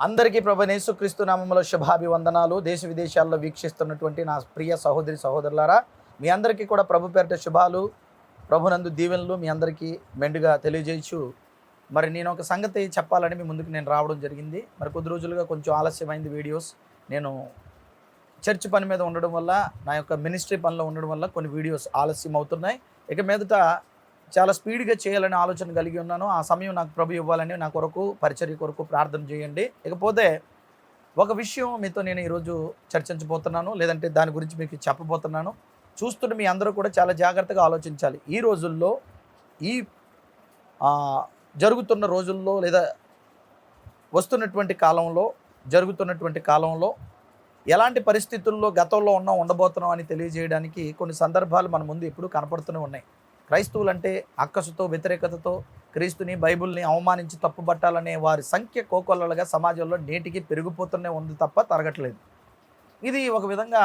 అందరికీ ప్రభువైన యేసుక్రీస్తు నామములో శుభాభివందనాలు. దేశ విదేశాల్లో వీక్షిస్తున్నటువంటి నా ప్రియ సహోదరి సహోదరులారా, మీ అందరికీ కూడా ప్రభు పేరిట శుభాలు, ప్రభునందు దీవెనలు మీ అందరికీ మెండుగా తెలియజేయచ్చు. మరి నేను ఒక సంగతి చెప్పాలని మీ ముందుకు నేను రావడం జరిగింది. మరి కొద్ది రోజులుగా కొంచెం ఆలస్యమైంది వీడియోస్. నేను చర్చ్ పని మీద ఉండడం వల్ల, నా యొక్క మినిస్ట్రీ పనిలో ఉండడం వల్ల కొన్ని వీడియోస్ ఆలస్యం అవుతున్నాయి. ఇక మీదట చాలా స్పీడ్గా చేయాలని ఆలోచన కలిగి ఉన్నాను. ఆ సమయం నాకు ప్రభు ఇవ్వాలని, నా కొరకు పరిచర్య కొరకు ప్రార్థన చేయండి. ఇకపోతే ఒక విషయం మీతో నేను ఈరోజు చర్చించబోతున్నాను, లేదంటే దాని గురించి మీకు చెప్పబోతున్నాను. చూస్తుంటే మీ అందరూ కూడా చాలా జాగ్రత్తగా ఆలోచించాలి. ఈ రోజుల్లో ఈ జరుగుతున్న రోజుల్లో లేదా వస్తున్నటువంటి కాలంలో జరుగుతున్నటువంటి కాలంలో ఎలాంటి పరిస్థితుల్లో గతంలో ఉండబోతున్నాం అని తెలియజేయడానికి కొన్ని సందర్భాలు మన ముందు ఇప్పుడు కనపడుతూనే ఉన్నాయి. క్రైస్తవులంటే అక్కసుతో వ్యతిరేకతతో క్రీస్తుని బైబిల్ని అవమానించి తప్పుబట్టాలనే వారి సంఖ్య కోకొల్లలుగా సమాజంలో నేటికి పెరిగిపోతూనే ఉంది తప్ప తరగట్లేదు. ఇది ఒక విధంగా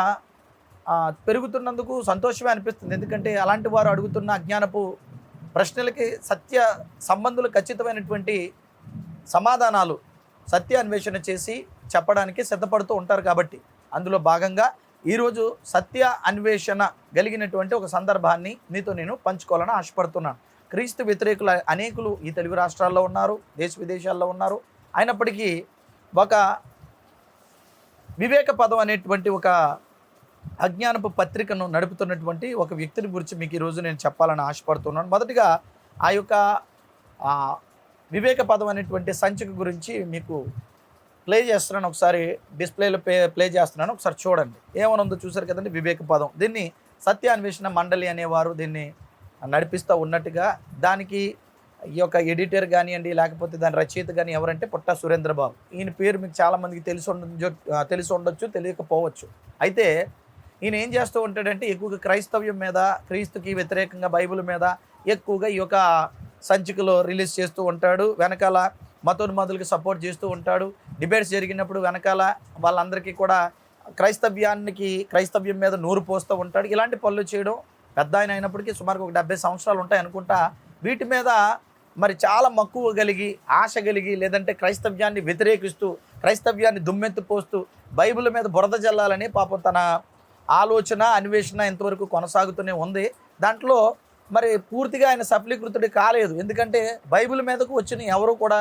పెరుగుతున్నందుకు సంతోషమే అనిపిస్తుంది. ఎందుకంటే అలాంటి వారు అడుగుతున్న అజ్ఞానపు ప్రశ్నలకి సత్య సంబంధులు ఖచ్చితమైనటువంటి సమాధానాలు సత్య అన్వేషణ చేసి చెప్పడానికి సిద్ధపడుతూ ఉంటారు. కాబట్టి అందులో భాగంగా ఈరోజు సత్య అన్వేషణ కలిగినటువంటి ఒక సందర్భాన్ని మీతో నేను పంచుకోవాలని ఆశపడుతున్నాను. క్రీస్తు వ్యతిరేకులు అనేకులు ఈ తెలుగు రాష్ట్రాల్లో ఉన్నారు, దేశ విదేశాల్లో ఉన్నారు. అయినప్పటికీ ఒక వివేక పదం అనేటువంటి ఒక అజ్ఞానపు పత్రికను నడుపుతున్నటువంటి ఒక వ్యక్తిని గురించి మీకు ఈరోజు నేను చెప్పాలని ఆశపడుతున్నాను. మొదటిగా ఆ యొక్క వివేక పదం అనేటువంటి సంచిక గురించి మీకు ప్లే చేస్తున్నాను. ఒకసారి డిస్ప్లేలో ప్లే చేస్తున్నాను, ఒకసారి చూడండి. ఏమనుందో చూసారు కదండి, వివేక పదం. దీన్ని సత్యాన్వేషణ మండలి అనేవారు దీన్ని నడిపిస్తూ ఉన్నట్టుగా, దానికి ఈ యొక్క ఎడిటర్ కానివ్వండి, లేకపోతే దాని రచయిత కానీ ఎవరంటే పుట్ట సురేంద్రబాబు. ఈయన పేరు మీకు చాలామందికి తెలిసి ఉండొచ్చు, తెలియకపోవచ్చు. అయితే ఈయన ఏం చేస్తూ ఉంటాడంటే ఎక్కువగా క్రైస్తవ్యం మీద, క్రీస్తుకి వ్యతిరేకంగా బైబిల్ మీద ఎక్కువగా ఈ యొక్క సంచికలో రిలీజ్ చేస్తూ ఉంటాడు. వెనకాల మతోన్మాదులకి సపోర్ట్ చేస్తూ ఉంటాడు. డిబేట్స్ జరిగినప్పుడు వెనకాల వాళ్ళందరికీ కూడా క్రైస్తవ్యం మీద నూరు పోస్తూ ఉంటాడు. ఇలాంటి పనులు చేయడం పెద్ద ఆయన అయినప్పటికీ సుమారుగా ఒక 70 సంవత్సరాలు ఉంటాయి అనుకుంటా. వీటి మీద మరి చాలా మక్కువ కలిగి, ఆశ కలిగి, లేదంటే క్రైస్తవ్యాన్ని వ్యతిరేకిస్తూ, క్రైస్తవ్యాన్ని దుమ్మెత్తిపోస్తూ, బైబిల్ మీద బురద జల్లాలని పాపం తన ఆలోచన అన్వేషణ ఇంతవరకు కొనసాగుతూనే ఉంది. దాంట్లో మరి పూర్తిగా ఆయన సఫలీకృతుడి కాలేదు. ఎందుకంటే బైబిల్ మీదకు వచ్చిన ఎవరు కూడా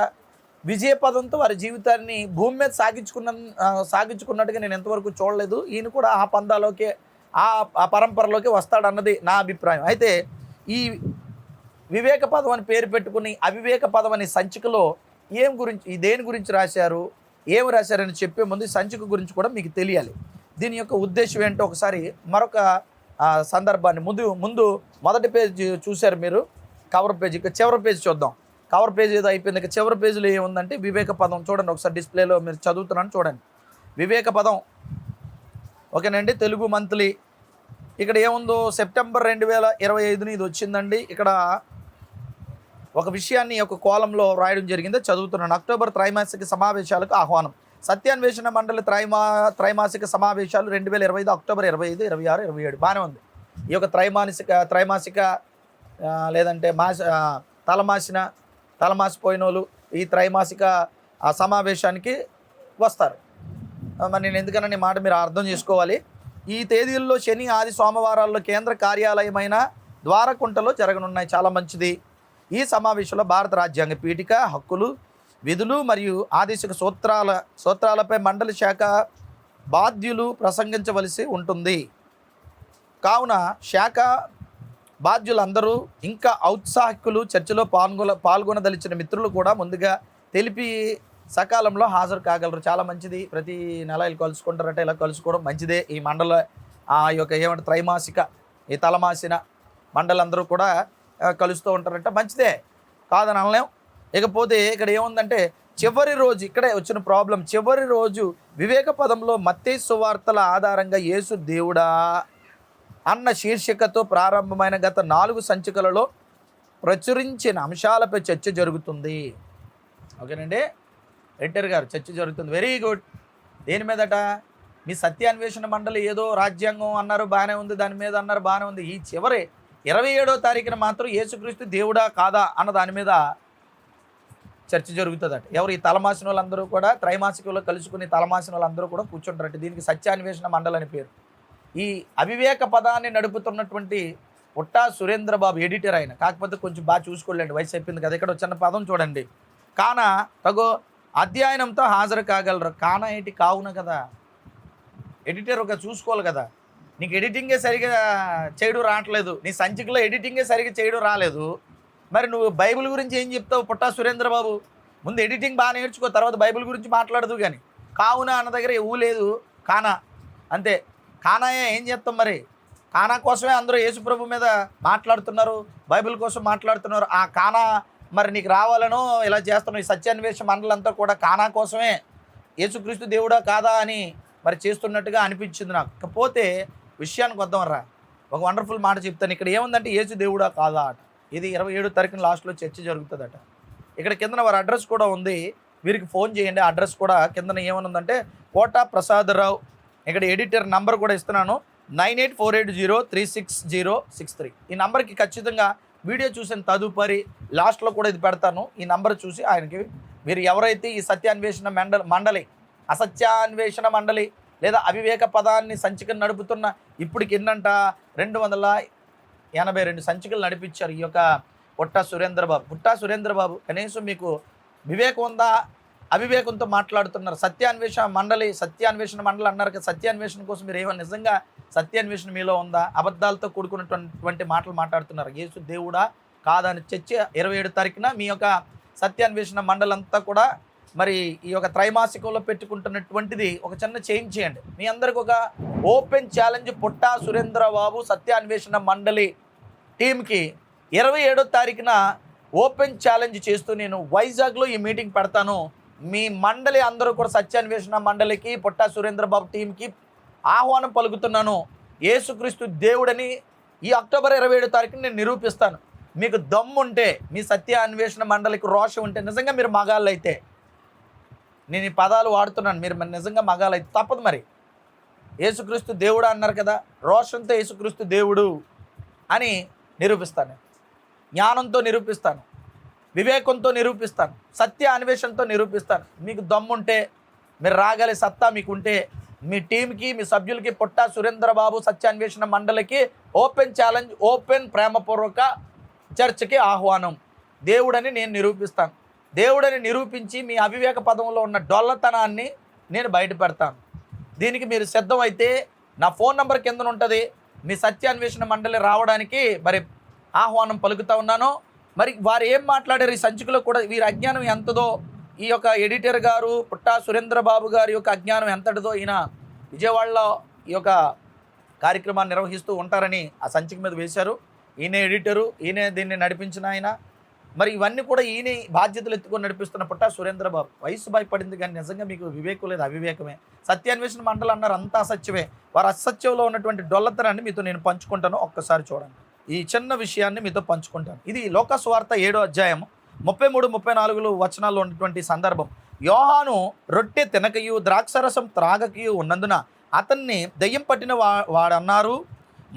విజయపదంతో వారి జీవితాన్ని భూమి మీద సాగించుకున్నట్టుగా నేను ఎంతవరకు చూడలేదు. ఈయన కూడా ఆ పందాలోకే, ఆ పరంపరలోకి వస్తాడన్నది నా అభిప్రాయం. అయితే ఈ వివేక పదం అని పేరు పెట్టుకుని అవివేక పదం అనే సంచికలో దేని గురించి రాశారు, ఏమి రాశారని చెప్పే ముందు ఈ సంచిక గురించి కూడా మీకు తెలియాలి. దీని యొక్క ఉద్దేశం ఏంటో ఒకసారి మరొక సందర్భాన్ని ముందు మొదటి పేజ్ చూశారు మీరు, కవర్ పేజ్. ఇక చివరి పేజ్ చూద్దాం. కవర్ పేజ్ ఏదో అయిపోయింది, ఇక చివరి పేజీలో ఏముందంటే వివేక పదం. చూడండి ఒకసారి డిస్ప్లేలో మీరు చదువుతున్నాను చూడండి. వివేక పదం ఓకేనండి, తెలుగు మంత్లీ. ఇక్కడ ఏముందో సెప్టెంబర్ 2025 ఇది వచ్చిందండి. ఇక్కడ ఒక విషయాన్ని ఒక కోలంలో రాయడం జరిగింది, చదువుతున్నాను. అక్టోబర్ త్రైమాసిక సమావేశాలకు ఆహ్వానం. సత్యాన్వేషణ మండలి త్రైమాసిక సమావేశాలు 2025 అక్టోబర్ 25, 26, 27 బాగానే ఉంది. ఈ యొక్క త్రైమాసిక లేదంటే తలమాసిపోయిన వాళ్ళు ఈ త్రైమాసిక సమావేశానికి వస్తారు. మరి నేను ఎందుకన్నా ఈ మాట మీరు అర్థం చేసుకోవాలి. ఈ తేదీల్లో శని, ఆది, సోమవారాల్లో కేంద్ర కార్యాలయమైన ద్వారకుంటలో జరగనున్నాయి. చాలా మంచిది. ఈ సమావేశంలో భారత రాజ్యాంగ పీఠిక, హక్కులు, విధులు మరియు ఆదేశిక సూత్రాలపై మండలి శాఖ బాధ్యులు ప్రసంగించవలసి ఉంటుంది. కావున శాఖ బాధ్యులందరూ ఇంకా ఔత్సాహికులు చర్చలో పాల్గొనదలిచిన మిత్రులు కూడా ముందుగా తెలిపి సకాలంలో హాజరు కాగలరు. చాలా మంచిది. ప్రతి నెల ఇలా కలుసుకుంటారట, ఇలా కలుసుకోవడం మంచిదే. ఈ మండల యొక్క ఏమంటే త్రైమాసిక, ఈ తలమాసిన మండలందరూ కూడా కలుస్తూ ఉంటారంట, మంచిదే, కాదని అనలేం. ఇకపోతే ఇక్కడ ఏముందంటే చివరి రోజు, ఇక్కడే వచ్చిన ప్రాబ్లం. చివరి రోజు వివేక పదంలో మత్తయి సువార్తల ఆధారంగా యేసు దేవుడా అన్న శీర్షికతో ప్రారంభమైన గత 4 సంచికలలో ప్రచురించిన అంశాలపై చర్చ జరుగుతుంది. ఓకేనండి, ఎడిటర్ గారు, చర్చ జరుగుతుంది. Very good. దేని మీదట? మీ సత్యాన్వేషణ మండలి ఏదో రాజ్యాంగం అన్నారు, బాగానే ఉంది, దాని మీద అన్నారు, బాగానే ఉంది. ఈ చివరి 27వ తారీఖున మాత్రం యేసుక్రీస్తు దేవుడా కాదా అన్న దాని మీద చర్చ జరుగుతుందట. ఎవరు? ఈ తలమాసిన వాళ్ళందరూ కూడా త్రైమాసికంలో కలుసుకుని తలమాసిన వాళ్ళందరూ కూడా కూర్చుంటారట. దీనికి సత్యాన్వేషణ మండలి అని పేరు. ఈ అవివేక పదాన్ని నడుపుతున్నటువంటి పుట్టా సురేంద్రబాబు ఎడిటర్ ఆయన. కాకపోతే కొంచెం బాగా చూసుకోలేండి, వయసు అయిపోయింది కదా. ఇక్కడ చిన్న పదం చూడండి, కాన తగో అధ్యయనంతో హాజరు కాగలరు. కాన ఏంటి? కావున కదా. ఎడిటర్ ఒక చూసుకోవాలి కదా. నీకు ఎడిటింగే సరిగా చేయడం రావట్లేదు, నీ సంచికలో ఎడిటింగే సరిగా చేయడం రాలేదు, మరి నువ్వు బైబిల్ గురించి ఏం చెప్తావు పుట్టా సురేంద్రబాబు? ముందు ఎడిటింగ్ బాగా నేర్చుకో, తర్వాత బైబిల్ గురించి మాట్లాడదు. కానీ కావున అన్న దగ్గర ఊ లేదు, కానా అంతే. కానాయే ఏం చేస్తాం మరి? కానా కోసమే అందరూ యేసుప్రభు మీద మాట్లాడుతున్నారు, బైబిల్ కోసం మాట్లాడుతున్నారు. ఆ కానా మరి నీకు రావాలనో ఇలా చేస్తున్నావు. ఈ సత్యాన్వేష మండలంతా కూడా కానా కోసమే, యేసుక్రీస్తు దేవుడా కాదా అని మరి చేస్తున్నట్టుగా అనిపించింది నాకు. ఇకపోతే విషయానికి వద్దామరా, ఒక వండర్ఫుల్ మాట చెప్తాను. ఇక్కడ ఏముందంటే యేసు దేవుడా కాదా అట. ఇది 27వ తారీఖున లాస్ట్లో చర్చ జరుగుతుందట. ఇక్కడ కిందన వారి అడ్రస్ కూడా ఉంది, వీరికి ఫోన్ చేయండి. అడ్రస్ కూడా కిందన ఏమనుందంటే కోటా ప్రసాదరావు. ఇక్కడ ఎడిటర్ నంబర్ కూడా ఇస్తున్నాను, 9848036063. ఈ నంబర్కి ఖచ్చితంగా వీడియో చూసిన తదుపరి లాస్ట్లో కూడా ఇది పెడతాను. ఈ నంబర్ చూసి ఆయనకి మీరు ఎవరైతే ఈ సత్యాన్వేషణ మండలి అసత్యాన్వేషణ మండలి లేదా అవివేక పదాన్ని సంచికను నడుపుతున్న ఇప్పటికి ఎన్నంట 282 సంచికలు నడిపించారు ఈ యొక్క పుట్టా సురేంద్రబాబు. పుట్టా సురేంద్రబాబు కనీసం మీకు వివేకం ఉందా? అవివేకంతో మాట్లాడుతున్నారు. సత్యాన్వేషణ మండలి అన్నారు కదా. సత్యాన్వేషణ కోసం మీరు ఏమో నిజంగా సత్యాన్వేషణ మీలో ఉందా? అబద్ధాలతో కూడుకున్నటువంటి మాటలు మాట్లాడుతున్నారు. యేసు దేవుడా కాదా అని చర్చ 27వ తారీఖున మీ యొక్క సత్యాన్వేషణ మండలంతా కూడా మరి ఈ యొక్క త్రైమాసికంలో పెట్టుకుంటున్నటువంటిది ఒక చిన్న చేంజ్ చేయండి. మీ అందరికి ఒక ఓపెన్ ఛాలెంజ్. పుట్టా సురేంద్రబాబు సత్యాన్వేషణ మండలి టీంకి 27వ తారీఖున ఓపెన్ ఛాలెంజ్ చేస్తూ నేను వైజాగ్లో ఈ మీటింగ్ పెడతాను. మీ మండలి అందరూ కూడా సత్యాన్వేషణ మండలికి పుట్టా సురేంద్రబాబు టీంకి ఆహ్వానం పలుకుతున్నాను. యేసుక్రీస్తు దేవుడని ఈ అక్టోబర్ 27వ తారీఖున నేను నిరూపిస్తాను. మీకు దమ్ముంటే, మీ సత్యాన్వేషణ మండలికి రోషం ఉంటే, నిజంగా మీరు మగాళ్ళు అయితే, నేను ఈ పదాలు వాడుతున్నాను, మీరు నిజంగా మగాళ్ళు అయితే తప్పదు. మరి యేసుక్రీస్తు దేవుడు అన్నారు కదా, రోషంతో యేసుక్రీస్తు దేవుడు అని నిరూపిస్తాను, జ్ఞానంతో నిరూపిస్తాను, వివేకంతో నిరూపిస్తాను, సత్య అన్వేషణతో నిరూపిస్తాను. మీకు దమ్ముంటే, మీరు రాగలే సత్తా మీకుంటే, మీ టీంకి, మీ సభ్యులకి పుట్టా సురేంద్రబాబు సత్యాన్వేషణ మండలికి ఓపెన్ ఛాలెంజ్, ఓపెన్ ప్రేమపూర్వక చర్చకి ఆహ్వానం. దేవుడని నేను నిరూపిస్తాను. దేవుడని నిరూపించి మీ అవివేక పదంలో ఉన్న డొల్లతనాన్ని నేను బయటపెడతాను. దీనికి మీరు సిద్ధమైతే నా ఫోన్ నెంబర్ కింద ఉంటుంది. మీ సత్యాన్వేషణ మండలి రావడానికి మరి ఆహ్వానం పలుకుతూ ఉన్నాను. మరి వారు ఏం మాట్లాడారు ఈ సంచికలో కూడా, వీరి అజ్ఞానం ఎంతదో, ఈ యొక్క ఎడిటర్ గారు పుట్టా సురేంద్రబాబు గారి యొక్క అజ్ఞానం ఎంతటిదో, ఈయన విజయవాడలో ఈ యొక్క కార్యక్రమాన్ని నిర్వహిస్తూ ఉంటారని ఆ సంచిక మీద వేశారు. ఈయన ఎడిటరు, ఈయన దీన్ని నడిపించిన ఆయన. మరి ఇవన్నీ కూడా ఈయన బాధ్యతలు ఎత్తుకొని నడిపిస్తున్న పుట్టా సురేంద్రబాబు. వయసు భయపడింది కానీ నిజంగా మీకు వివేకం లేదు, అవివేకమే. సత్యాన్వేషణ మండలి అన్నారు, అంతా అసత్యమే. వారు అసత్యంలో ఉన్నటువంటి డొల్లతనాన్ని మీతో నేను పంచుకుంటాను. ఒక్కసారి చూడండి, ఈ చిన్న విషయాన్ని మీతో పంచుకుంటాను. ఇది లోకాసు వార్త 7వ అధ్యాయం 33-34 వచనాల్లో ఉన్నటువంటి సందర్భం. యోహాను రొట్టె తినకయు ద్రాక్షరసం త్రాగకయు ఉన్నందున అతన్ని దయ్యం పట్టిన వాడన్నారు,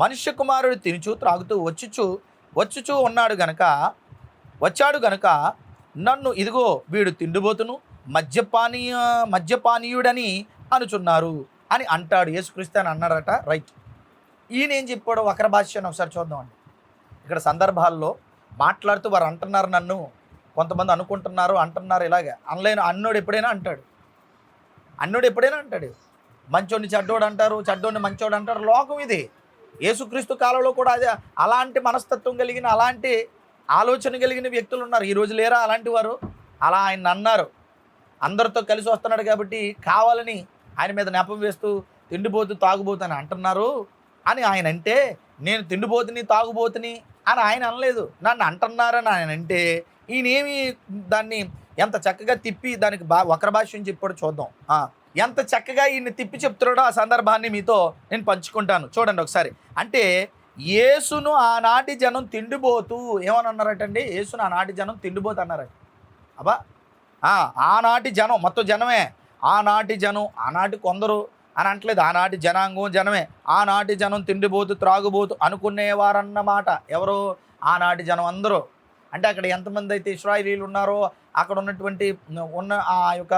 మనుష్య కుమారుడు తినుచు త్రాగుతూ వచ్చుచు వచ్చాడు గనక నన్ను ఇదిగో వీడు తిండిబోతును మద్యపానీయుడని అనుచున్నారు అని అంటాడు. యేసుక్రీస్తు అని అన్నారట. రైట్. ఈయన ఏం చెప్పాడో వక్ర భాష్యాన్ని ఒకసారి చూద్దామండి. ఇక్కడ సందర్భాల్లో మాట్లాడుతూ వారు అంటున్నారు, నన్ను కొంతమంది అంటున్నారు ఇలాగే. అనలేను. అన్నోడు ఎప్పుడైనా అంటాడు, మంచోడిని చెడ్డోడు అంటారు, చెడ్డోడిని మంచోడు అంటారు. లోకం ఇది. యేసుక్రీస్తు కాలంలో కూడా అదే అలాంటి మనస్తత్వం కలిగిన, అలాంటి ఆలోచన కలిగిన వ్యక్తులు ఉన్నారు. ఈరోజు లేరా అలాంటి వారు? అలా ఆయన అన్నారు. అందరితో కలిసి వస్తున్నాడు కాబట్టి కావాలని ఆయన మీద నెపం వేస్తూ తిండిపోతు తాగుబోతు అని అంటున్నారు అని ఆయన అంటే, నేను తిండిపోతుని తాగుబోతుని అని ఆయన అనలేదు, నన్ను అంటున్నారని ఆయన అంటే, ఈయనేమి దాన్ని ఎంత చక్కగా తిప్పి దానికి వక్ర భాష్యం చెప్పాడో చూద్దాం. ఎంత చక్కగా ఈయన్ని తిప్పి చెప్తున్నాడో ఆ సందర్భాన్ని మీతో నేను పంచుకుంటాను. చూడండి ఒకసారి. అంటే యేసును ఆనాటి జనం తిండిపోతూ ఏమని అన్నారటండి? యేసును ఆనాటి జనం తిండిపోతు అన్నారట. అబ్బా, ఆనాటి జనం మొత్తం జనమే. ఆనాటి జనం, ఆనాటి కొందరు అని అంటలేదు, ఆనాటి జనాంగం జనమే. ఆనాటి జనం తిండిపోతు త్రాగుబోతు అనుకునేవారన్నమాట. ఎవరు? ఆనాటి జనం అందరూ. అంటే అక్కడ ఎంతమంది అయితే ఇశ్రాయేలీలు ఉన్నారో అక్కడ ఉన్నటువంటి ఉన్న ఆ యొక్క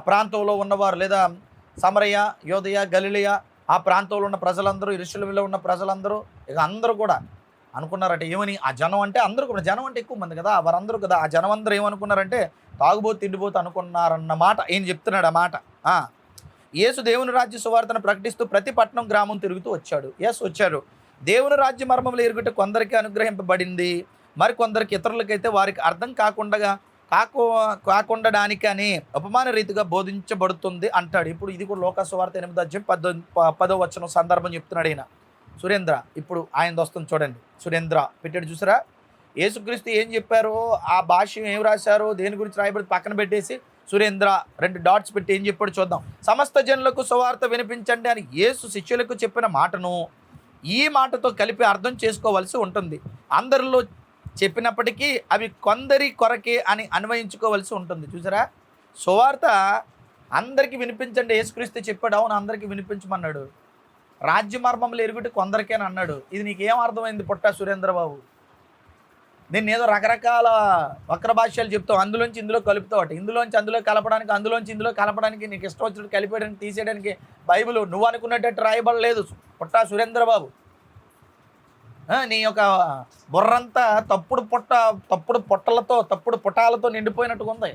ప్రాంతంలో ఉన్నవారు, లేదా సమరయ, యోదయ, గలిలయ ఆ ప్రాంతంలో ఉన్న ప్రజలందరూ, యెరూషలేములో ఉన్న ప్రజలందరూ, ఇక అందరూ కూడా అనుకున్నారట ఏమని, ఆ జనం అంటే అందరూ కూడా, జనం అంటే ఎక్కువ మంది కదా, వారందరూ కదా, ఆ జనం అందరూ ఏమనుకున్నారంటే తాగుబోతు తిండిపోతు అనుకున్నారన్నమాట. ఏం చెప్తున్నాడు ఆ మాట. యేసు దేవుని రాజ్య సువార్తను ప్రకటిస్తూ ప్రతి పట్టణం గ్రామం తిరుగుతూ వచ్చాడు. వచ్చారు. దేవుని రాజ్య మర్మములు ఎరుగుట కొందరికి అనుగ్రహింపబడింది, మరి కొందరికి ఇతరులకైతే వారికి అర్థం కాకుండడానికి అని ఉపమాన రీతిగా బోధించబడుతుంది అంటాడు. ఇప్పుడు ఇది కూడా లోకా సువార్త 8:10 సందర్భం చెప్తున్నాడు ఆయన. సురేంద్ర, ఇప్పుడు ఆయనది వస్తుంది చూడండి. సురేంద్ర పెట్టాడు చూసారా. యేసుక్రీస్తు ఏం చెప్పారో ఆ భాష్యం ఏం రాశారో దేని గురించి రాయబడి పక్కన పెట్టేసి సురేంద్ర 2 డాట్స్ పెట్టి ఏం చెప్పాడు చూద్దాం. సమస్త జనులకు సువార్త వినిపించండి అని యేసు శిష్యులకు చెప్పిన మాటను ఈ మాటతో కలిపి అర్థం చేసుకోవాల్సి ఉంటుంది. అందరిలో చెప్పినప్పటికీ అవి కొందరి కొరకే అని అన్వయించుకోవాల్సి ఉంటుంది. చూసారా, సువార్త అందరికీ వినిపించండి యేసుక్రీస్తు చెప్పాడు. అవును, అందరికీ వినిపించమన్నాడు. రాజ్య మర్మములు ఎరుగుటి కొందరికేని అన్నాడు. ఇది నీకేం అర్థమైంది పుట్టా సురేంద్రబాబు? నేను ఏదో రకరకాల వక్ర భాష్యాలు చెప్తావు, అందులోంచి ఇందులో కలుపుతావు అట, ఇందులోంచి అందులో కలపడానికి, అందులోంచి ఇందులో కలపడానికి, నీకు ఇష్టం వచ్చినట్టు కలిపేయడానికి తీసేయడానికి బైబిల్ నువ్వు అనుకున్నట్టు రాయబడలేదు పుట్టా సురేంద్రబాబు. నీ యొక్క బుర్రంతా తప్పుడు పొట్టలతో, తప్పుడు పుటాలతో నిండిపోయినట్టుగా ఉంది.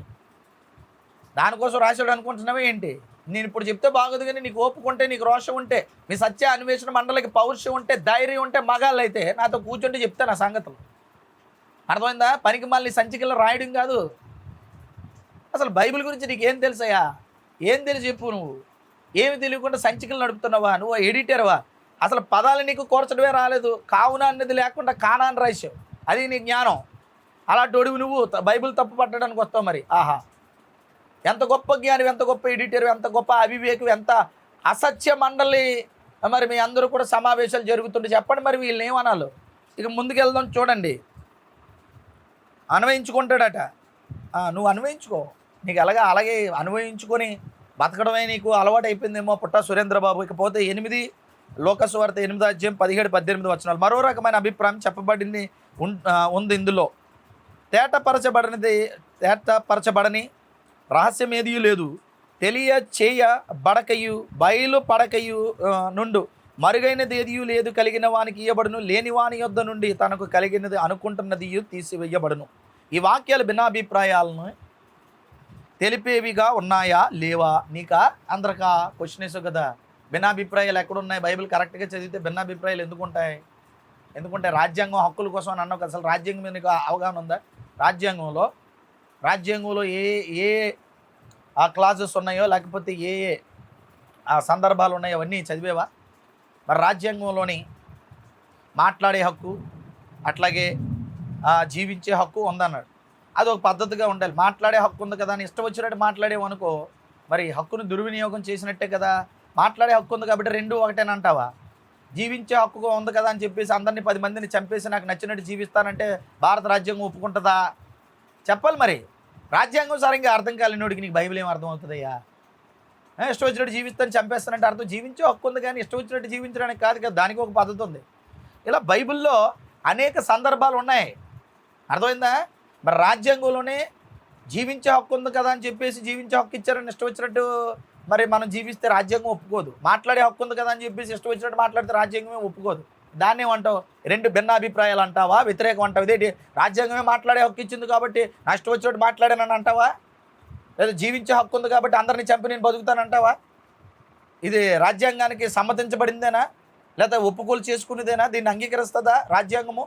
దానికోసం రాశాడు అనుకుంటున్నావే ఏంటి? నేను ఇప్పుడు చెప్తే బాగోదు, కానీ నీకు ఓపుకుంటే, నీకు రోషం ఉంటే, మీ సత్య అన్వేషణ మండలికి పౌరుషం ఉంటే, ధైర్యం ఉంటే, మగాళ్ళు అయితే నాతో కూర్చుంటే చెప్తాను ఆ సంగతులు. అర్థమైందా? పనికి మళ్ళీ సంచికల్లో రాయడం కాదు. అసలు బైబిల్ గురించి నీకు ఏం తెలుసయ్యా? ఏం తెలిసి చెప్పు. నువ్వు ఏమి తెలియకుండా సంచికలు నడుపుతున్నావా? నువ్వు ఎడిటర్వా? అసలు పదాలు నీకు కూర్చడమే రాలేదు. కావున అనేది లేకుండా కానాన్ని రాశావు, అది నీ జ్ఞానం. అలాంటి ఒడివి నువ్వు బైబిల్ తప్పు పట్టడానికి వస్తావు. మరి ఆహా, ఎంత గొప్ప జ్ఞానం, ఎంత గొప్ప ఎడిటర్, ఎంత గొప్ప అవివేకం, ఎంత అసత్య మండలి. మరి మీ అందరూ కూడా సమావేశాలు జరుగుతుంటే చెప్పండి మరి వీళ్ళని ఏమనాలో. ఇక ముందుకు వెళ్దాం చూడండి. అన్వయించుకుంటాడట. నువ్వు అన్వయించుకో, నీకు అలాగే అన్వయించుకొని బతకడమే నీకు అలవాటు అయిపోయిందేమో పుట్టా సురేంద్రబాబు. ఇకపోతే 8 లోకా సువార్త 8:17-18 మరో రకమైన అభిప్రాయం చెప్పబడింది ఉంది ఇందులో. తేటపరచబడని రహస్యం ఏదీ లేదు, తెలియచేయబడకయు బయలు పడకయు నుండు మరుగైనది ఏదీ లేదు, కలిగిన వానికి ఇయ్యబడును, లేని వాని యొద్ద నుండి తనకు కలిగినది అనుకుంటున్నది తీసివేయబడును. ఈ వాక్యాలు భిన్నాభిప్రాయాలను తెలిపేవిగా ఉన్నాయా లేవా? నీకా అందరికా క్వశ్చన్ వేసావు కదా. భిన్నాభిప్రాయాలు ఎక్కడున్నాయి? బైబిల్ కరెక్ట్గా చదివితే భిన్నాభిప్రాయాలు ఎందుకుంటాయి? రాజ్యాంగం హక్కుల కోసం అని అన్నావు కదా. అసలు రాజ్యాంగం మీద నీకు అవగాహన ఉందా? రాజ్యాంగంలో ఏ క్లాజెస్ ఉన్నాయో, లేకపోతే ఏ సందర్భాలు ఉన్నాయో అవన్నీ చదివేవా? మరి రాజ్యాంగంలోని మాట్లాడే హక్కు, అట్లాగే జీవించే హక్కు ఉందన్నాడు. అది ఒక పద్ధతిగా ఉండాలి. మాట్లాడే హక్కు ఉంది కదా అని ఇష్టం వచ్చినట్టు మాట్లాడేవనుకో, మరి హక్కును దుర్వినియోగం చేసినట్టే కదా. మాట్లాడే హక్కు ఉంది కాబట్టి రెండు ఒకటేనంటావా? జీవించే హక్కు ఉంది కదా అని చెప్పేసి అందరినీ 10 మందిని చంపేసి నాకు నచ్చినట్టు జీవిస్తానంటే భారత రాజ్యాంగం ఒప్పుకుంటుందా? చెప్పాలి మరి. రాజ్యాంగం సరిగ్గా అర్థం కాలేనోడికి నీకు బైబిల్ ఏం అర్థం అవుతుందయ్యా? ఇష్టం వచ్చినట్టు జీవిస్తాను చంపేస్తానంటే అర్థం జీవించే హక్కు ఉంది, కానీ ఇష్టం వచ్చినట్టు జీవించడానికి కాదు కదా. దానికి ఒక పద్ధతి ఉంది. ఇలా బైబిల్లో అనేక సందర్భాలు ఉన్నాయి. అర్థమైందా? మరి రాజ్యాంగంలోనే జీవించే హక్కు ఉంది కదా అని చెప్పేసి జీవించే హక్కు ఇచ్చారని ఇష్టం వచ్చినట్టు మరి మనం జీవిస్తే రాజ్యాంగం ఒప్పుకోదు. మాట్లాడే హక్కు ఉంది కదా అని చెప్పేసి ఇష్టం వచ్చినట్టు మాట్లాడితే రాజ్యాంగమే ఒప్పుకోదు. దాన్ని ఏమంటావు? 2 భిన్నాభిప్రాయాలు అంటావా? వ్యతిరేకం అంటావు? ఇదేంటి? రాజ్యాంగమే మాట్లాడే హక్కు ఇచ్చింది కాబట్టి నా ఇష్టం వచ్చినట్టు మాట్లాడానని అంటావా? లేదా జీవించే హక్కు ఉంది కాబట్టి అందరినీ చంపి నేను బతుకుతానంటావా? ఇది రాజ్యాంగానికి సమ్మతించబడిందేనా, లేదా ఒప్పుకోలు చేసుకునేదేనా? దీన్ని అంగీకరిస్తుందా రాజ్యాంగము?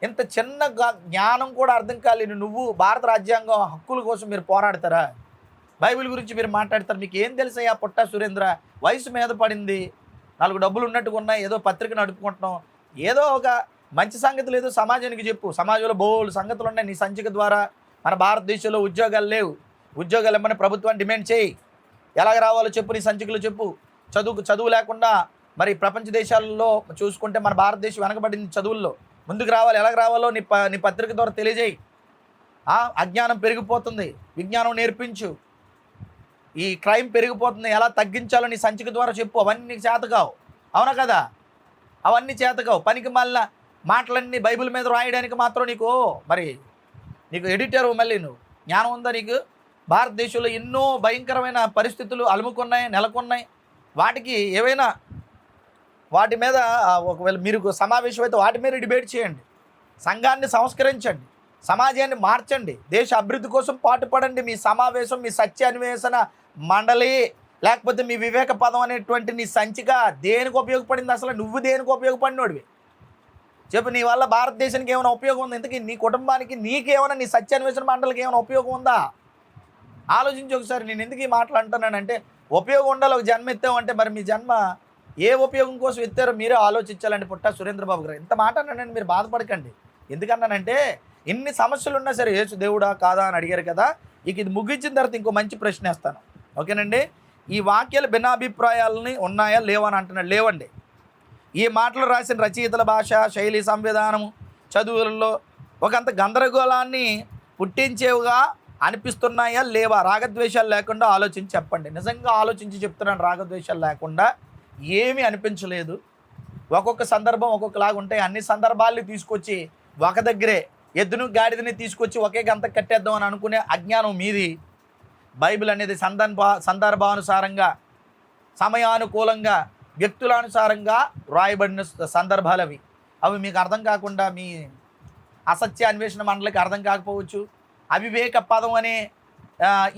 ఇంత చిన్న జ్ఞానం కూడా అర్థం కాలేని నువ్వు భారత రాజ్యాంగం హక్కుల కోసం మీరు పోరాడతారా? బైబిల్ గురించి మీరు మాట్లాడతారు. మీకు ఏం తెలుసయ్యా పుట్టా సురేంద్ర? వయసు మీద పడింది, 4 డబ్బులు ఉన్నట్టుగా ఉన్నాయి, ఏదో పత్రిక నడుపుకుంటున్నాం, ఏదో ఒక మంచి సంగతులు ఏదో సమాజానికి చెప్పు. సమాజంలో బోల్డ్ సంగతులు ఉన్నాయి. నీ సంచిక ద్వారా మన భారతదేశంలో ఉద్యోగాలు లేవు, ఉద్యోగాలు ఇమ్మని ప్రభుత్వాన్ని డిమాండ్ చేయి. ఎలాగ రావాలో చెప్పు, నీ సంచికలు చెప్పు. చదువు లేకుండా మరి ప్రపంచ దేశాలలో చూసుకుంటే మన భారతదేశం వెనకబడింది చదువుల్లో. ముందుకు రావాలి, ఎలాగ రావాలో నీ పత్రిక ద్వారా తెలియజేయి. అజ్ఞానం పెరిగిపోతుంది, విజ్ఞానం నేర్పించు. ఈ క్రైమ్ పెరిగిపోతుంది, ఎలా తగ్గించాలో నీ సంచిక ద్వారా చెప్పు. అవన్నీ నీకు చేతకావు, అవునా కదా? అవన్నీ చేతకావు. పనికి మళ్ళీ మాటలన్నీ బైబిల్ మీద రాయడానికి మాత్రం నీకు ఎడిటర్ మళ్ళీ నువ్వు జ్ఞానం ఉందా నీకు? భారతదేశంలో ఎన్నో భయంకరమైన పరిస్థితులు అలుముకున్నాయి, నెలకొన్నాయి. వాటికి ఏవైనా వాటి మీద ఒకవేళ మీరు సమావేశం అయితే వాటి మీద డిబేట్ చేయండి. సంఘాన్ని సంస్కరించండి, సమాజాన్ని మార్చండి, దేశ అభివృద్ధి కోసం పాటుపడండి. మీ సమావేశం, మీ సత్య అన్వేషణ మండలి, లేకపోతే మీ వివేక పదం అనేటువంటి నీ సంచిక దేనికి ఉపయోగపడింది? అసలు నువ్వు దేనికి ఉపయోగపడినోడివి చెప్పు. నీ వల్ల భారతదేశానికి ఏమైనా ఉపయోగం ఉంది? ఇంతకీ నీ కుటుంబానికి నీకేమైనా, నీ సత్య అన్వేషణ మండలికి ఏమైనా ఉపయోగం ఉందా? ఆలోచించి ఒకసారి. నేను ఎందుకు ఈ మాటలు అంటున్నానంటే, ఉపయోగం ఉండాలి. ఒక జన్మ ఎత్తామంటే మరి మీ జన్మ ఏ ఉపయోగం కోసం ఎత్తారో మీరే ఆలోచించాలండి. పుట్టా సురేంద్రబాబు గారు ఇంత మాట అన్నానండి, మీరు బాధపడకండి. ఎందుకన్నానంటే, ఎన్ని సమస్యలు ఉన్నా సరే యేసు దేవుడా కాదా అని అడిగారు కదా. ఇక ఇది ముగించిన తర్వాత ఇంకో మంచి ప్రశ్న వేస్తాను, ఓకేనండి? ఈ వాక్యాలు భిన్నాభిప్రాయాలని ఉన్నాయా లేవా అని అంటున్నాడు. లేవండి. ఈ మాటలు రాసిన రచయితల భాష, శైలి, సంవిధానము, చదువులలో ఒకంత గందరగోళాన్ని పుట్టించేవిగా అనిపిస్తున్నాయా లేవా? రాగద్వేషాలు లేకుండా ఆలోచించి చెప్పండి. నిజంగా ఆలోచించి చెప్తున్నాను, రాగద్వేషాలు లేకుండా ఏమీ అనిపించలేదు. ఒక్కొక్క సందర్భం ఒక్కొక్కలాగా ఉంటాయి. అన్ని సందర్భాల్ని తీసుకొచ్చి ఒక దగ్గరే ఎద్దును గాడిదని తీసుకొచ్చి ఒకే గంత కట్టేద్దాం అని అనుకునే అజ్ఞానం మీది. బైబిల్ అనేది సందర్భానుసారంగా, సమయానుకూలంగా, వ్యక్తులానుసారంగా రాయబడిన సందర్భాలు అవి. అవి మీకు అర్థం కాకుండా మీ అసత్య అన్వేషణ మండలికి అర్థం కాకపోవచ్చు. అవివేక పదం అనే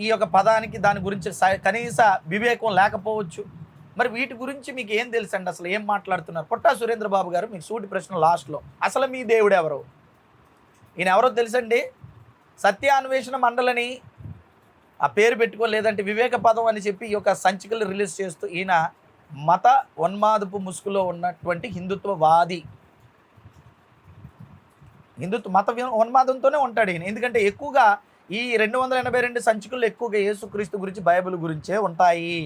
ఈ యొక్క పదానికి దాని గురించి కనీస వివేకం లేకపోవచ్చు. మరి వీటి గురించి మీకు ఏం తెలుసండి? అసలు ఏం మాట్లాడుతున్నారు? పుట్టా సురేంద్రబాబు గారు మీకు సూటి ప్రశ్న లాస్ట్లో, అసలు మీ దేవుడు ఎవరు? ఈయన ఎవరో తెలుసండి? సత్య అన్వేషణ మండలిని ఆ పేరు పెట్టుకొని, లేదంటే వివేక పదం అని చెప్పి ఈ యొక్క సంచికలు రిలీజ్ చేస్తూ ఈయన మత ఉన్మాదపు ముసుగులో ఉన్నటువంటి హిందుత్వవాది. మత ఉన్మాదంతోనే ఉంటాడు ఈయన. ఎందుకంటే ఎక్కువగా ఈ 282 సంచికల్లో ఎక్కువగా యేసుక్రీస్తు గురించి, బైబిల్ గురించే ఉంటాయి.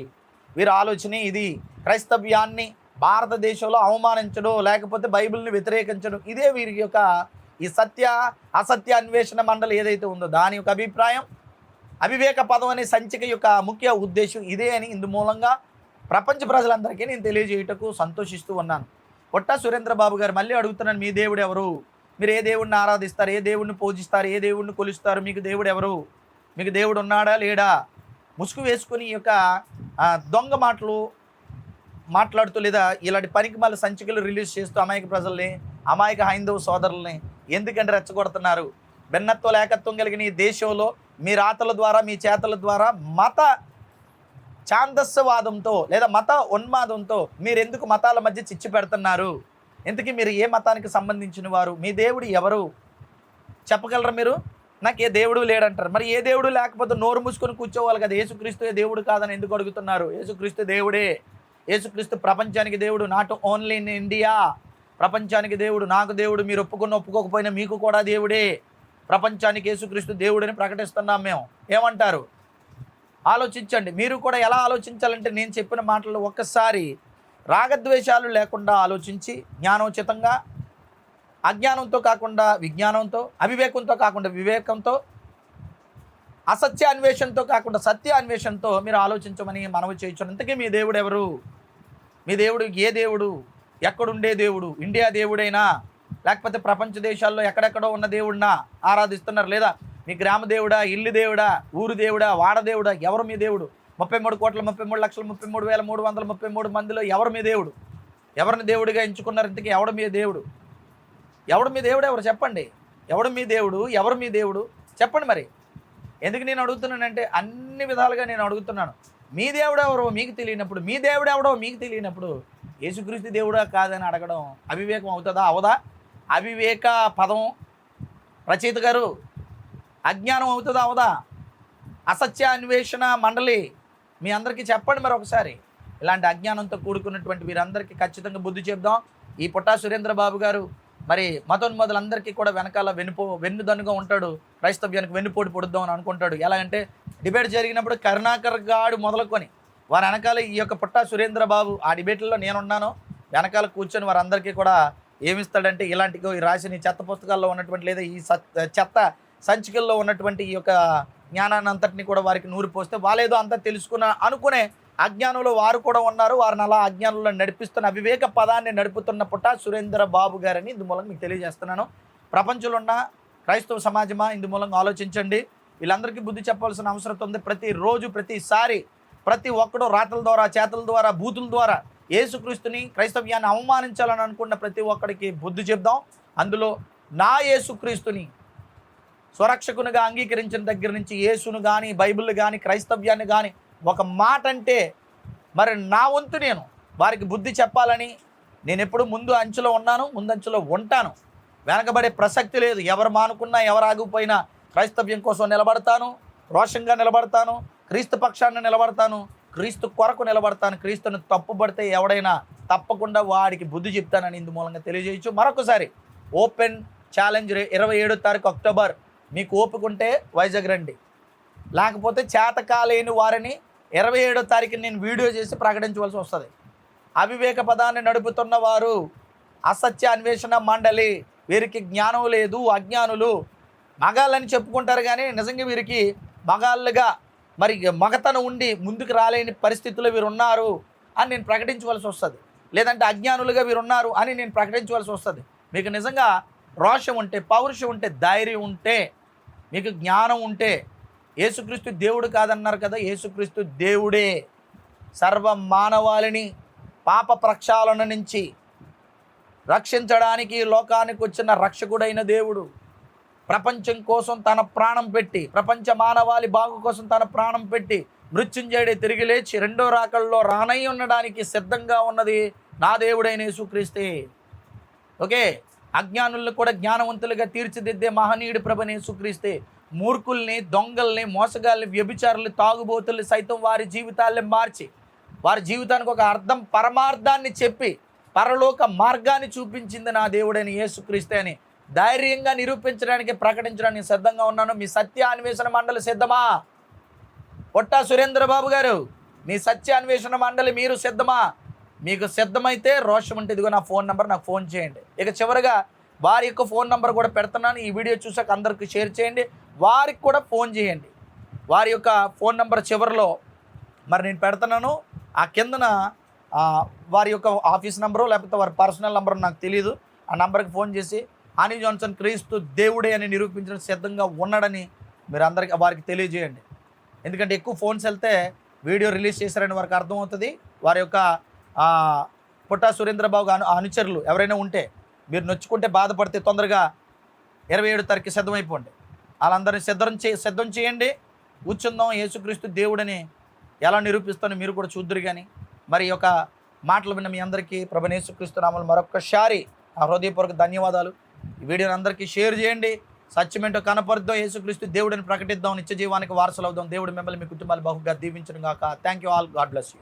వీరి ఆలోచనే ఇది. క్రైస్తవ్యాన్ని భారతదేశంలో అవమానించడం, లేకపోతే బైబిల్ని వ్యతిరేకించడం, ఇదే వీరి యొక్క ఈ సత్య అసత్య అన్వేషణ మండలి ఏదైతే ఉందో దాని యొక్క అభిప్రాయం. అవివేక పదం అనే సంచిక యొక్క ముఖ్య ఉద్దేశం ఇదే అని ఇందు మూలంగా ప్రపంచ ప్రజలందరికీ నేను తెలియజేయుటకు సంతోషిస్తూ ఉన్నాను. పుట్టా సురేంద్రబాబు గారు మళ్ళీ అడుగుతున్నాను, మీ దేవుడు ఎవరు? మీరు ఏ దేవుడిని ఆరాధిస్తారు? ఏ దేవుడిని పూజిస్తారు? ఏ దేవుడిని కొలుస్తారు? మీకు దేవుడు ఎవరు? మీకు దేవుడు ఉన్నాడా లేడా? ముసుగు వేసుకుని ఈ యొక్క దొంగ మాటలు మాట్లాడుతూ, లేదా ఇలాంటి పనికిమాల సంచికలు రిలీజ్ చేస్తూ అమాయక ప్రజల్ని, అమాయక హైందవ సోదరుల్ని ఎందుకంటే రెచ్చగొడుతున్నారు? భిన్నత్వం ఏకత్వం కలిగిన ఈ దేశంలో మీ రాతల ద్వారా, మీ చేతల ద్వారా మత ఛాందస్యవాదంతో లేదా మత ఉన్మాదంతో మీరు ఎందుకు మతాల మధ్య చిచ్చు పెడుతున్నారు? ఇంతకీ మీరు ఏ మతానికి సంబంధించిన వారు? మీ దేవుడు ఎవరు చెప్పగలరా మీరు? నాకు ఏ దేవుడు లేడంటారు. మరి ఏ దేవుడు లేకపోతే నోరు మూసుకొని కూర్చోవాలి కదా. యేసుక్రీస్తు దేవుడు కాదని ఎందుకు అడుగుతున్నారు? యేసుక్రీస్తు దేవుడే. యేసుక్రీస్తు ప్రపంచానికి దేవుడు, నాట్ ఓన్లీ ఇన్ ఇండియా. ప్రపంచానికి దేవుడు. నాకు దేవుడు. మీరు ఒప్పుకోకపోయినా మీకు కూడా దేవుడే. ప్రపంచానికి యేసుక్రీస్తు దేవుడని ప్రకటిస్తున్నాం మేము. ఏమంటారు? ఆలోచించండి. మీరు కూడా ఎలా ఆలోచించాలంటే, నేను చెప్పిన మాటలు ఒక్కసారి రాగద్వేషాలు లేకుండా ఆలోచించి, జ్ఞానోచితంగా, అజ్ఞానంతో కాకుండా విజ్ఞానంతో, అవివేకంతో కాకుండా వివేకంతో, అసత్య అన్వేషణతో కాకుండా సత్య అన్వేషణతో మీరు ఆలోచించమని మనవి చేయించాను. ఇంతకీ మీ దేవుడు ఎవరు? మీ దేవుడు ఏ దేవుడు? ఎక్కడుండే దేవుడు? ఇండియా దేవుడైనా, లేకపోతే ప్రపంచ దేశాల్లో ఎక్కడెక్కడో ఉన్న దేవుడినా ఆరాధిస్తున్నారు? లేదా మీ గ్రామ దేవుడా, ఇల్లు దేవుడా, ఊరు దేవుడా, వాడ దేవుడా? ఎవరు మీ దేవుడు? 33,33,33,333 మందిలో ఎవరు మీ దేవుడు? ఎవరిని దేవుడిగా ఎంచుకున్నారు? ఇంతకీ ఎవడు మీ దేవుడు? ఎవడు మీ దేవుడు? ఎవరు చెప్పండి? ఎవడు మీ దేవుడు? ఎవరు మీ దేవుడు చెప్పండి. మరి ఎందుకు నేను అడుగుతున్నానంటే, అన్ని విధాలుగా నేను అడుగుతున్నాను. మీ దేవుడు ఎవరో మీకు తెలియనప్పుడు, మీ దేవుడు ఎవడో మీకు తెలియనప్పుడు యేసుక్రీస్తు దేవుడా కాదని అడగడం అవివేకం అవుతుందా? అవదా? అవివేక పదం రచయిత గారు అజ్ఞానం అవుతుందా? అవదా? అసత్య అన్వేషణ మండలి మీ అందరికీ చెప్పండి మరి ఒకసారి. ఇలాంటి అజ్ఞానంతో కూడుకున్నటువంటి వీరందరికీ ఖచ్చితంగా బుద్ధి చెప్దాం. ఈ పుట్టా సురేంద్రబాబు గారు మరి మతోన్మాదులందరికీ కూడా వెనకాల వెన్నుదన్నుగా ఉంటాడు. క్రైస్తవ్యానికి వెన్నుపోటు పొడుద్దాం అని అనుకుంటాడు. ఎలాగంటే డిబేట్ జరిగినప్పుడు కరుణాకర్ గాడు మొదలుకొని వారి వెనకాల ఈ యొక్క పుట్టా సురేంద్రబాబు, ఆ డిబేట్లో నేనున్నాను, వెనకాల కూర్చొని వారందరికీ కూడా ఏమిస్తాడంటే, ఇలాంటి రాసిన ఈ చెత్త పుస్తకాల్లో ఉన్నటువంటి, లేదా ఈ చెత్త సంచికల్లో ఉన్నటువంటి ఈ యొక్క జ్ఞానాన్ని అంతటిని కూడా వారికి నూరి పోస్తే వాళ్ళేదో అంతా తెలుసుకున్న అనుకునే అజ్ఞానంలో వారు కూడా ఉన్నారు. వారిని అలా అజ్ఞానంలో నడిపిస్తున్న, అవివేక పదాన్ని నడుపుతున్న పుట్టా సురేంద్రబాబు గారని ఇందుమూలంగా మీకు తెలియజేస్తున్నాను. ప్రపంచంలో ఉన్న క్రైస్తవ సమాజమా, ఇందుమూలంగా ఆలోచించండి. వీళ్ళందరికీ బుద్ధి చెప్పాల్సిన అవసరం ఉంది. ప్రతిరోజు ప్రతిసారి ప్రతి ఒక్కడు రాతల ద్వారా, చేతల ద్వారా, బూతుల ద్వారా యేసుక్రీస్తుని, క్రైస్తవ్యాన్ని అవమానించాలని అనుకున్న ప్రతి ఒక్కడికి బుద్ధి చెప్దాం. అందులో నా యేసుక్రీస్తుని స్వరక్షకునిగా అంగీకరించిన దగ్గర నుంచి యేసును కానీ, బైబిల్ కానీ, క్రైస్తవ్యాన్ని కానీ ఒక మాట అంటే మరి నా వంతు నేను వారికి బుద్ధి చెప్పాలని నేను ఎప్పుడు ముందు అంచులో ఉన్నాను, ముందంచులో ఉంటాను. వెనకబడే ప్రసక్తి లేదు. ఎవరు మానుకున్నా, ఎవరు ఆగిపోయినా క్రైస్తవ్యం కోసం నిలబడతాను, రోషంగా నిలబడతాను, క్రీస్తు పక్షాన్ని నిలబడతాను, క్రీస్తు కొరకు నిలబడతాను. క్రీస్తుని తప్పుపడితే ఎవడైనా తప్పకుండా వాడికి బుద్ధి చెప్తానని ఇందు మూలంగా తెలియజేయచ్చు. మరొకసారి ఓపెన్ ఛాలెంజ్ 27వ తారీఖు అక్టోబర్. మీకు ఓపిక ఉంటే వైజాగ్ రండి, లేకపోతే చేతకాలేని వారిని 27వ తారీఖుని నేను వీడియో చేసి ప్రకటించవలసి వస్తుంది. అవివేక పదాన్ని నడుపుతున్న వారు అసత్య అన్వేషణ మండలి, వీరికి జ్ఞానం లేదు, అజ్ఞానులు, మగాళ్ళని చెప్పుకుంటారు కానీ నిజంగా వీరికి మగాళ్ళుగా మరి మగతనం ఉండి ముందుకు రాలేని పరిస్థితుల్లో వీరు ఉన్నారు అని నేను ప్రకటించవలసి వస్తుంది. లేదంటే అజ్ఞానులుగా వీరు ఉన్నారు అని నేను ప్రకటించవలసి వస్తుంది. మీకు నిజంగా రోషం ఉంటే, పౌరుషం ఉంటే, ధైర్యం ఉంటే, మీకు జ్ఞానం ఉంటే, యేసుక్రీస్తు దేవుడు కాదన్నారు కదా, యేసుక్రీస్తు దేవుడే. సర్వ మానవాళిని పాప ప్రక్షాళన నుంచి రక్షించడానికి లోకానికి వచ్చిన రక్షకుడైన దేవుడు. ప్రపంచం కోసం తన ప్రాణం పెట్టి, ప్రపంచ మానవాళి బాగు కోసం తన ప్రాణం పెట్టి మృత్యుంజయుడే తిరిగి లేచి రెండో రాకల్లో రానై ఉండడానికి సిద్ధంగా ఉన్నది నా దేవుడైన యేసుక్రీస్తే. ఓకే, అజ్ఞానులను కూడా జ్ఞానవంతులుగా తీర్చిదిద్దే మహనీయుడు ప్రభుని యేసుక్రీస్తే. మూర్ఖుల్ని, దొంగల్ని, మోసగాల్ని, వ్యభిచారుల్ని, తాగుబోతుల్ని సైతం వారి జీవితాల్ని మార్చి వారి జీవితానికి ఒక అర్థం, పరమార్థాన్ని చెప్పి పరలోక మార్గాన్ని చూపించింది నా దేవుడైన యేసుక్రీస్తే అని ధైర్యంగా నిరూపించడానికి, ప్రకటించడానికి సిద్ధంగా ఉన్నాను. మీ సత్య అన్వేషణ మండలి సిద్ధమా? పొట్టా సురేంద్రబాబు గారు, మీ సత్య అన్వేషణ మండలి మీరు సిద్ధమా? మీకు సిద్ధమైతే రోషం ఉంటే ఇదిగో నా ఫోన్ నెంబర్, నాకు ఫోన్ చేయండి. ఇక చివరిగా వారి యొక్క ఫోన్ నెంబర్ కూడా పెడుతున్నాను. ఈ వీడియో చూసాక అందరికీ షేర్ చేయండి, వారికి కూడా ఫోన్ చేయండి. వారి యొక్క ఫోన్ నెంబర్ చివరిలో మరి నేను పెడుతున్నాను. ఆ కిందన వారి యొక్క ఆఫీస్ నెంబరు లేకపోతే వారి పర్సనల్ నెంబరు నాకు తెలియదు. ఆ నెంబర్కి ఫోన్ చేసి హనీ జాన్సన్ క్రీస్తు దేవుడే అని నిరూపించడం సిద్ధంగా ఉన్నాడని మీరు అందరికీ వారికి తెలియజేయండి. ఎందుకంటే ఎక్కువ ఫోన్స్ వెళ్తే వీడియో రిలీజ్ చేశారని వారికి అర్థమవుతుంది. వారి యొక్క పుట్టా సురేంద్రబాబు అనుచరులు ఎవరైనా ఉంటే, మీరు నొచ్చుకుంటే బాధపడితే తొందరగా 27వ తారీఖు సిద్ధమైపోండి. వాళ్ళందరినీ సిద్ధం చేయండి. కూర్చుందాం. యేసుక్రీస్తు దేవుడని ఎలా నిరూపిస్తానో మీరు కూడా చూద్దురు. కానీ మరి యొక్క మాటలు విన్న మీ అందరికీ ప్రభువైన యేసుక్రీస్తు నామములో మరొక్కసారి నా హృదయపూర్వక ధన్యవాదాలు. ఈ వీడియోని అందరికీ షేర్ చేయండి. సత్యమేంటో కనపరుద్దాం. యేసుక్రీస్తు దేవుడిని ప్రకటిద్దాం. నిత్య జీవానికి వారసులు అవుదాం. దేవుడు మిమ్మల్ని, మీ కుటుంబాలు బహుగా దీవించును గాక. Thank you all. God bless you.